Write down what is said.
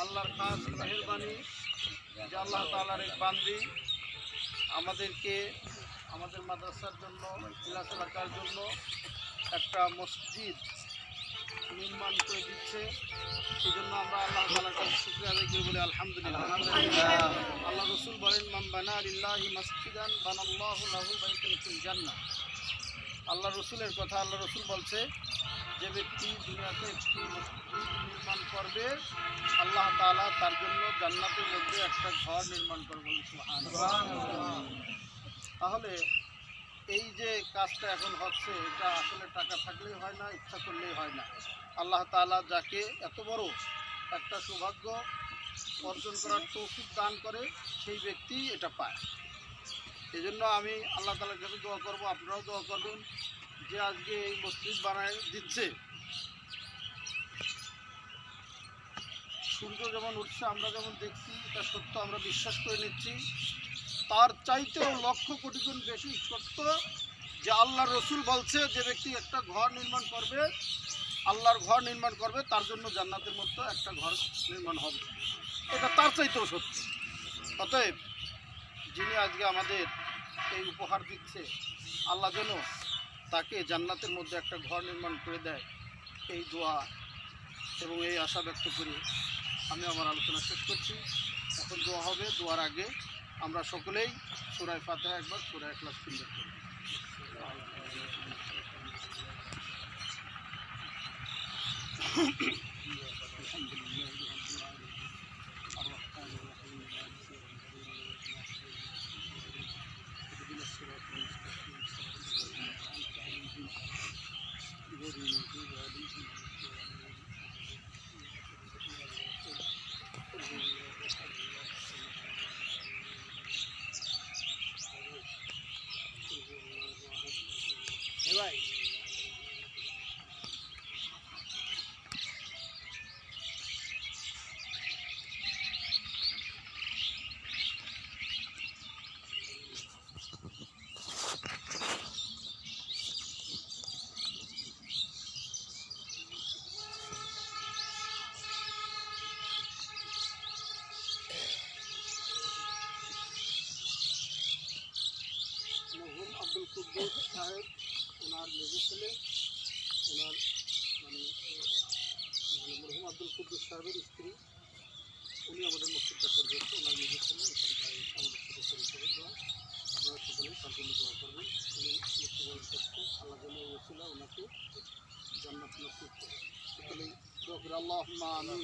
আল্লাহর খাস মেহেরবানি যে আল্লাহ তাআলার এক বান্দি আমাদেরকে আমাদের মাদ্রাসার জন্য ক্লাস এলাকার জন্য একটা মসজিদ নির্মাণ করে দিচ্ছে। সেই জন্য আমরা আল্লাহ তাআলার কাছে শুকরিয়া আদায় করি, বলি আলহামদুলিল্লাহ। আল্লাহ রসুল বলেন, মান বানা লিল্লাহি মাসজিদান বানাল্লাহু লাহু বাইতান ফিল জান্নাহ। আল্লাহ রসুলের কথা, আল্লাহ রসুল বলছে, যে ব্যক্তি দুনিয়াতে একটি মসজিদ নির্মাণ করবে, আল্লাহ তাআলা তার জন্য জান্নাতের মধ্যে একটা ঘর নির্মাণ করবেন। সুবহানাল্লাহ। তাহলে এই যে কাজটা এখন হচ্ছে, এটা আসলে টাকা থাকলেই হয় না, ইচ্ছা করলেই হয় না। আল্লাহ তাআলা যাকে এত বড় একটা সৌভাগ্য অর্জন করার তৌফিক দান করে, সেই ব্যক্তি এটা পায়। এই জন্য আমি আল্লাহ তাআলার কাছে দোয়া করব, আপনারাও দোয়া করবেন, যে আজকে এই মসজিদ বানায় দিচ্ছে। সূর্য যেমন উঠছে, আমরা যেমন দেখছি, এটা সত্য, আমরা বিশ্বাস করে নিচ্ছি। তার চাইতেও লক্ষ কোটি গুণ বেশি সত্য যে আল্লাহর রসুল বলছে, যে ব্যক্তি একটা ঘর নির্মাণ করবে, আল্লাহর ঘর নির্মাণ করবে, তার জন্য জান্নাতের মধ্যে একটা ঘর নির্মাণ হবে। এটা তার চাইতেও সত্য। অতএব যিনি আজকে আমাদের এই উপহার দিচ্ছে, আল্লাহ যেন তাকে জান্নাতের মধ্যে একটা ঘর নির্মাণ করে দেয়, এই দোয়া এবং এই আশা ব্যক্ত করি আমি আমার আলোচনা শেষ করছি। এখন দোয়া হবে। দোয়ার আগে আমরা সকলেই সূরা ফাতিহা একবার, সূরা ইখলাস তিনবার করি। ভাই মরহুম আব্দুল কুদ্দুস সাহেব, ওনার মেজর ছেলে, ওনার মরহুম আব্দুল কুদ্দুস সাহেবের স্ত্রী, উনি আমাদের মসজিদটা করবেছে, ওনার মেজর ছেলে আমাদের সাথে পরিচয় দেওয়া। আপনারা সকলেই তার জন্য দোয়া করবেন। উনি মৃত্যুবরণ করতে, আল্লাহ যেন ওসিলা ওনাকে জান্নাত নসিব করে। সকলেই দোয়া করে আল্লাহুম্মা আমিন।